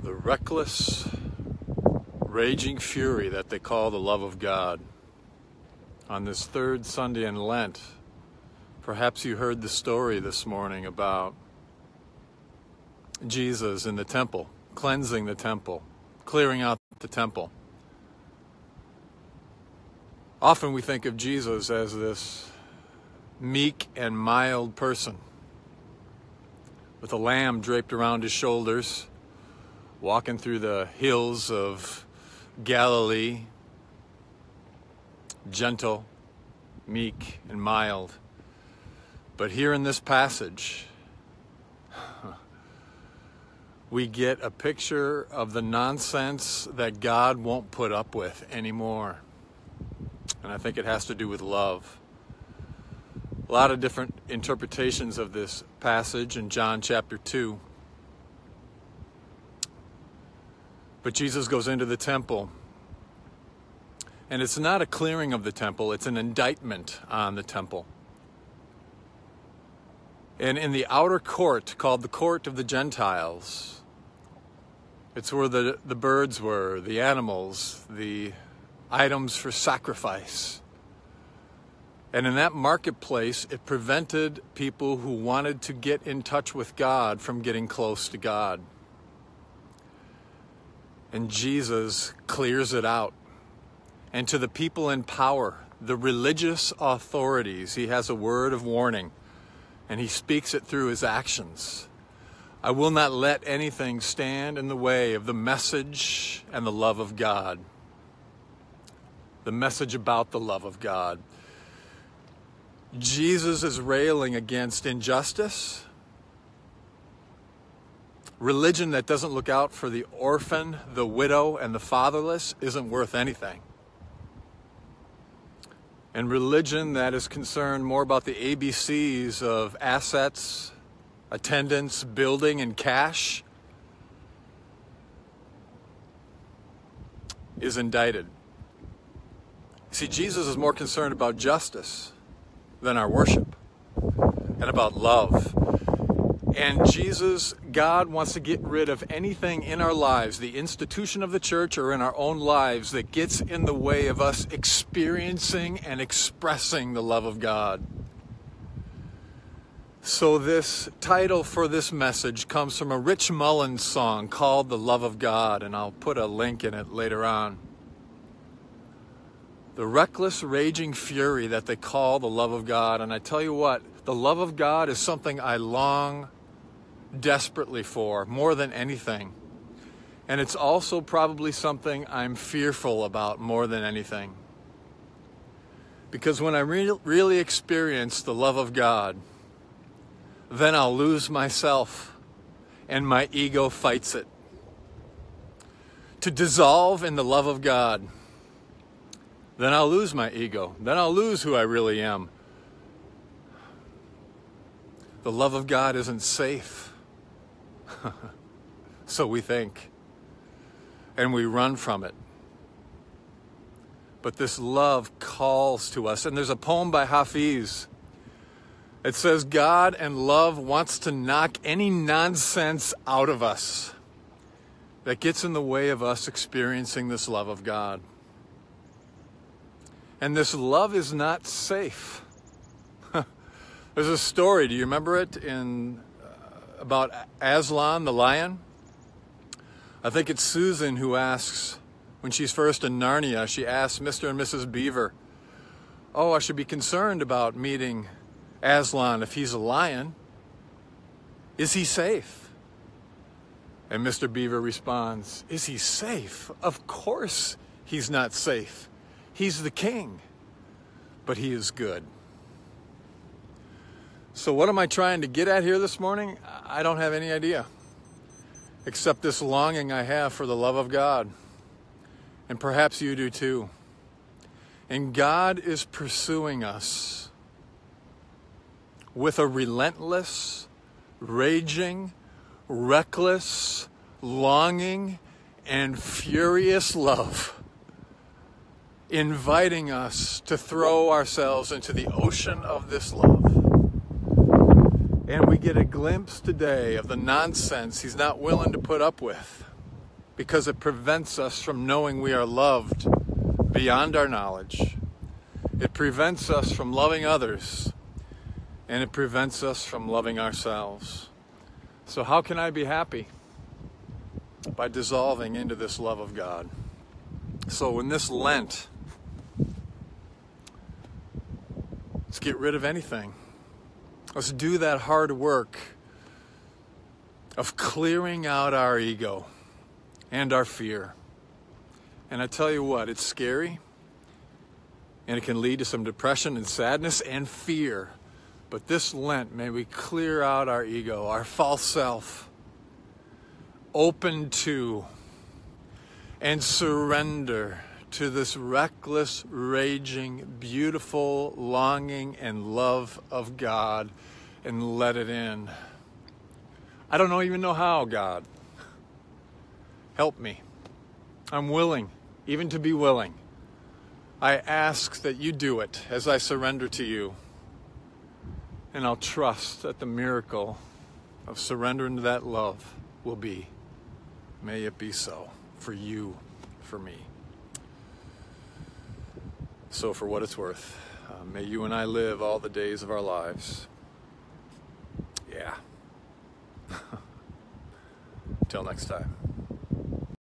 the reckless, raging fury that they call the love of God. On this third Sunday in Lent, perhaps you heard the story this morning about Jesus in the temple, cleansing the temple, clearing out the temple. Often we think of Jesus as this meek and mild person with a lamb draped around his shoulders, walking through the hills of Galilee, gentle, meek, and mild. But here in this passage, we get a picture of the nonsense that God won't put up with anymore. And I think it has to do with love. A lot of different interpretations of this passage in John chapter 2. But Jesus goes into the temple. And it's not a clearing of the temple, it's an indictment on the temple. And in the outer court, called the court of the Gentiles, it's where the birds were, the animals, the items for sacrifice. And in that marketplace, it prevented people who wanted to get in touch with God from getting close to God. And Jesus clears it out. And to the people in power, the religious authorities, he has a word of warning. And he speaks it through his actions. I will not let anything stand in the way of the message and the love of God. The message about the love of God. Jesus is railing against injustice, religion that doesn't look out for the orphan, the widow, and the fatherless isn't worth anything. And religion that is concerned more about the ABCs of assets, attendance, building, and cash is indicted. See, Jesus is more concerned about justice than our worship, and about love. And Jesus, God, wants to get rid of anything in our lives, the institution of the church or in our own lives, that gets in the way of us experiencing and expressing the love of God. So this title for this message comes from a Rich Mullins song called The Love of God, and I'll put a link in it later on. The reckless, raging fury that they call the love of God. And I tell you what, the love of God is something I long desperately for, more than anything. And it's also probably something I'm fearful about more than anything. Because when I really experience the love of God, then I'll lose myself, and my ego fights it. To dissolve in the love of God, then I'll lose my ego. Then I'll lose who I really am. The love of God isn't safe. So we think. And we run from it. But this love calls to us. And there's a poem by Hafiz. It says, God and love wants to knock any nonsense out of us that gets in the way of us experiencing this love of God. And this love is not safe. There's a story, do you remember it, about Aslan the lion? I think it's Susan who asks, when she's first in Narnia, she asks Mr. and Mrs. Beaver, oh, I should be concerned about meeting Aslan if he's a lion. Is he safe? And Mr. Beaver responds, is he safe? Of course he's not safe. He's the king, but he is good. So what am I trying to get at here this morning? I don't have any idea, except this longing I have for the love of God. And perhaps you do too. And God is pursuing us with a relentless, raging, reckless, longing, and furious love, inviting us to throw ourselves into the ocean of this love. And we get a glimpse today of the nonsense he's not willing to put up with. because it prevents us from knowing we are loved beyond our knowledge. It prevents us from loving others, and it prevents us from loving ourselves. So how can I be happy? By dissolving into this love of God. So in this Lent, let's get rid of anything. Let's do that hard work of clearing out our ego and our fear. And I tell you what, it's scary, and it can lead to some depression and sadness and fear. But this Lent, may we clear out our ego, our false self, open to and surrender to this reckless, raging, beautiful longing and love of God, and let it in. I don't even know how, God. Help me. I'm willing, even to be willing. I ask that you do it as I surrender to you. And I'll trust that the miracle of surrendering to that love will be. May it be so for you, for me. So for what it's worth, may you and I live all the days of our lives. Yeah. Till next time.